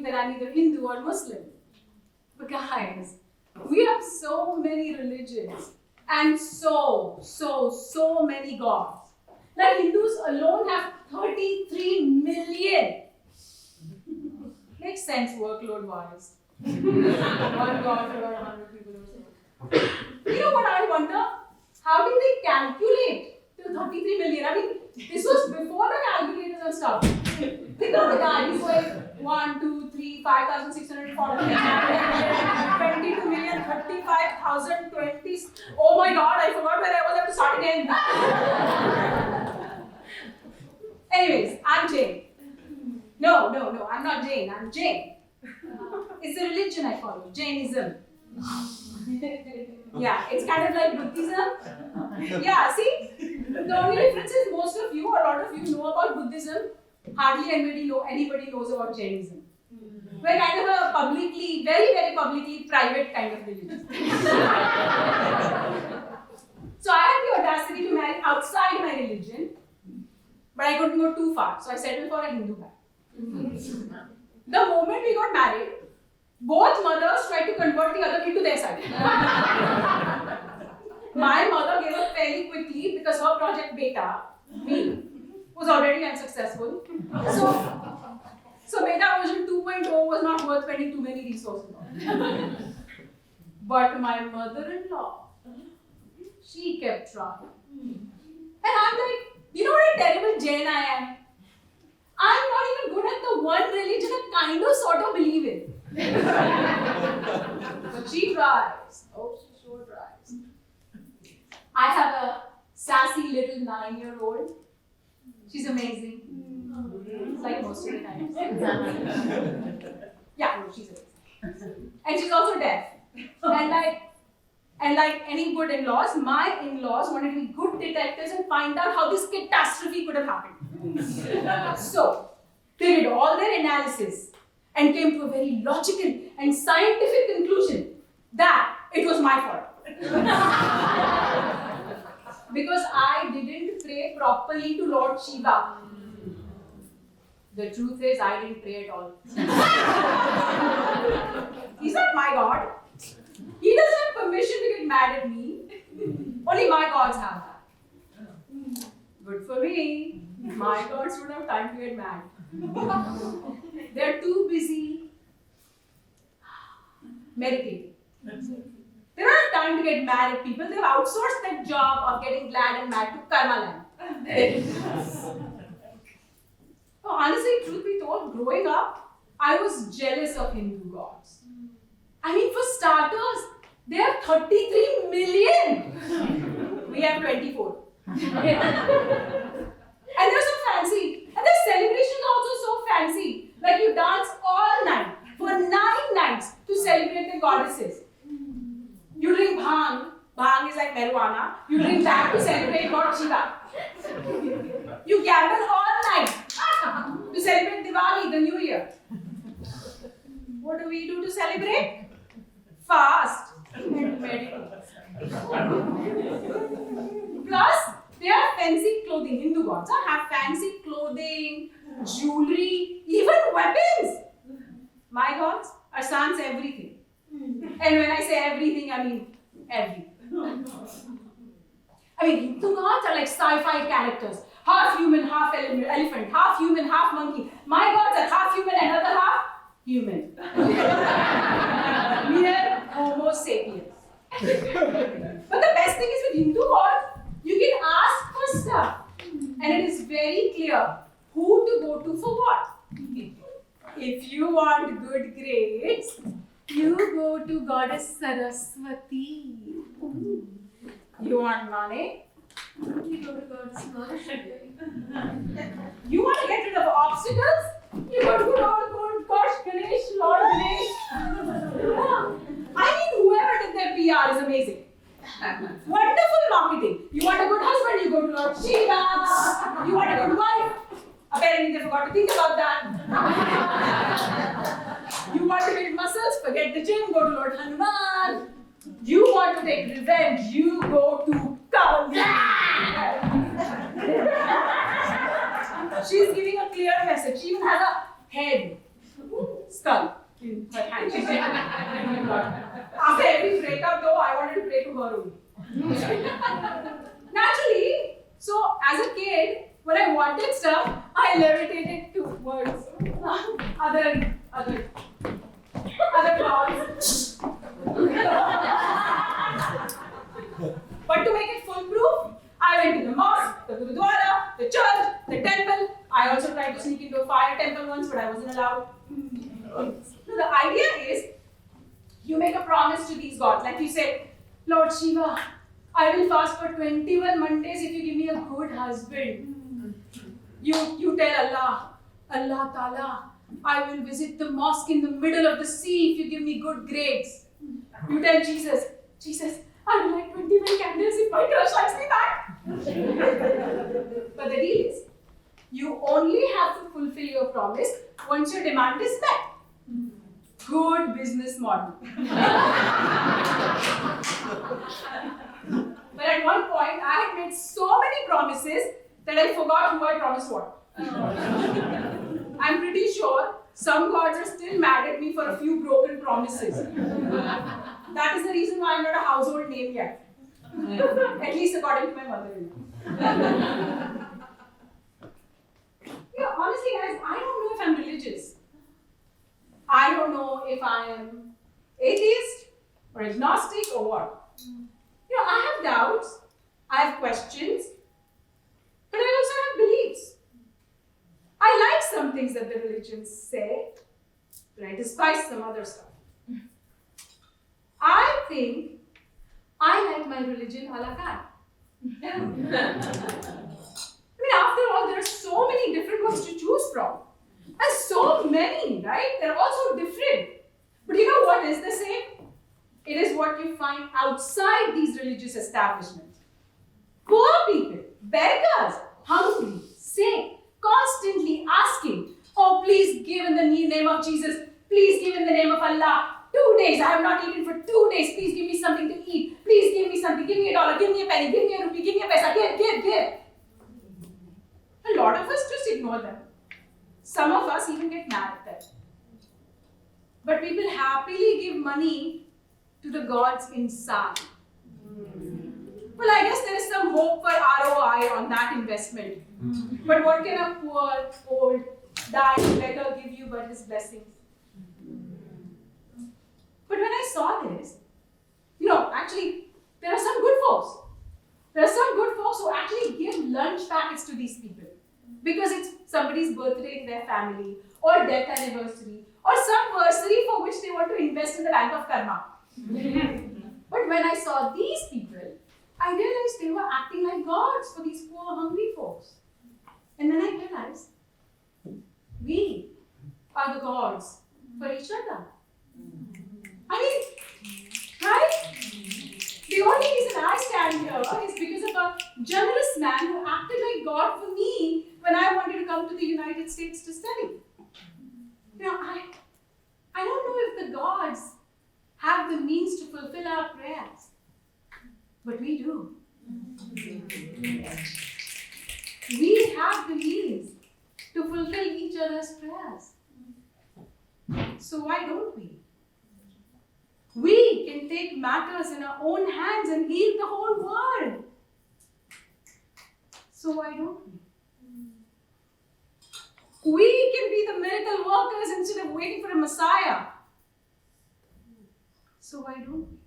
assuming that I'm either Hindu or Muslim. But guys, we have so many religions and so many gods. Like Hindus alone have 33 million. Makes sense workload wise. One god for about 100 people or so. You know what I wonder? How did they calculate to 33 million? I mean, this was before the calculators and stuff. Think of the guy, he's like 1, 2, 3, 5,640, 22 million, 35,000, 20. Oh my god, I forgot where I was. I have to start again. Anyways, I'm Jain. No, I'm not Jain, I'm Jain. It's a religion I follow, Jainism. Yeah, it's kind of like Buddhism. Yeah, see? The only difference is most of you, or a lot of you know about Buddhism. Hardly anybody knows about Jainism. We're kind of a publicly, very publicly private kind of religion. So I had the audacity to marry outside my religion, but I couldn't go too far, so I settled for a Hindu guy. The moment we got married, both mothers tried to convert the other kid to their side. My mother gave up fairly quickly because her project Beta, me, was already unsuccessful. So Beta version 2.0 was not worth spending too many resources on. But my mother-in-law, she kept trying. And I'm like, you know what a terrible Jain I am? I'm not even good at the one religion I kind of sort of believe in. But she tries. Oh, she sure tries. I have a sassy little 9-year-old. She's amazing. Like most of the time. Yeah, no, she's amazing. And she's also deaf. And like any good in-laws, my in-laws wanted to be good detectives and find out how this catastrophe could have happened. So, they did all their analysis and came to a very logical and scientific conclusion that it was my fault. Because I didn't pray properly to Lord Shiva. The truth is, I didn't pray at all. He's not my God. He doesn't have permission to get mad at me. Only my gods have that. Good for me. My gods don't have time to get mad. They're too busy meditating. They don't have time to get mad at people. They've outsourced that job of getting glad and mad to Karma Land. Oh, honestly, truth be told, growing up, I was jealous of Hindu gods. I mean, for starters, they have 33 million. We have 24. And they're so fancy. And their celebrations are also so fancy. Like you dance all night for 9 nights to celebrate the goddesses. You drink bhang. Bhang is like marijuana. You drink that to celebrate Lord Shiva. You gamble all night to celebrate Diwali, the New Year. What do we do to celebrate? Fast and meditate. Plus, they have fancy clothing. Hindu gods have fancy clothing, jewelry, even weapons. My gods are sans everything. And when I say everything, I mean everything. I mean, Hindu gods are like sci-fi characters. Half human, half elephant, half human, half monkey. My gods are half human and other half human. Mere Homo sapiens. But the best thing is with Hindu gods, you can ask for stuff. And it is very clear who to go to for what. If you want good grades, you go to Goddess Saraswati. You want money? You go to Goddess Lakshmi. You want to get rid of obstacles? You go to good gosh, Ganesh, Lord Ganesh. I mean, whoever did their PR is amazing. Wonderful marketing. You want a good husband, you go to Lord Shiva. You want a good wife. Apparently, they forgot to think about that. You want to build muscles, forget the gym, go to Lord Hanuman. You want to take revenge, you go to Kali. She's giving a clear message. She even has a head. skull in her hand. She's drinking blood. After every breakup, though, I wanted to pray to her only. Naturally, so as a kid, when I wanted stuff, I levitated towards other gods. But to make it foolproof, I went to the mosque, the gurudwara, the church, the temple. I also tried to sneak into a fire temple once, but I wasn't allowed. So the idea is, you make a promise to these gods, like you say, Lord Shiva, I will fast for 21 Mondays if you give me a good husband. You tell Allah Ta'ala, I will visit the mosque in the middle of the sea if you give me good grades. You tell Jesus, I will light 21 candles if my crush likes me back. But the deal is, you only have to fulfill your promise once your demand is met. Good business model. But at one point, I had made so many promises that I forgot who I promised what. I'm pretty sure some gods are still mad at me for a few broken promises. That is the reason why I'm not a household name yet. At least according to my mother-in-law. Honestly guys, I don't know if I'm religious. I don't know if I am atheist or agnostic or what. I have doubts, I have questions, but I also have beliefs. I like some things that the religions say, but I despise some other stuff. I think I like my religion a la carte. After all, there are so many different ones to choose from. And so many, right? They're all so different. But you know what is the same? It is what you find outside these religious establishments. Poor people, beggars, hungry, sick, constantly asking, oh, please give in the name of Jesus. Please give in the name of Allah. 2 days, I have not eaten for 2 days. Please give me something to eat. Please give me something. Give me $1, give me a penny, give me a rupee, give me a paisa. Give. A lot of us just ignore them. Some of us even get mad at them. But people happily give money to the gods inside. Well, I guess there is some hope for ROI on that investment. But what can a poor, old, dying beggar give you but his blessings? But when I saw this, actually, there are some good folks. There are some good folks who actually give lunch packets to these people because it's somebody's birthday in their family, or death anniversary, or some bursary for which they want to invest in the bank of karma. But when I saw these people, I realized they were acting like gods for these poor, hungry folks. And then I realized we are the gods for each other. Right? The only reason I stand here is because of a generous man who acted like God for me when I wanted to come to the United States to study. I don't know if the gods have the means to fulfill our prayers, but we do. We have the means to fulfill each other's prayers. So why don't we? We can take matters in our own hands and heal the whole world. So why don't we? We can be the miracle workers instead of waiting for a Messiah. So why don't we?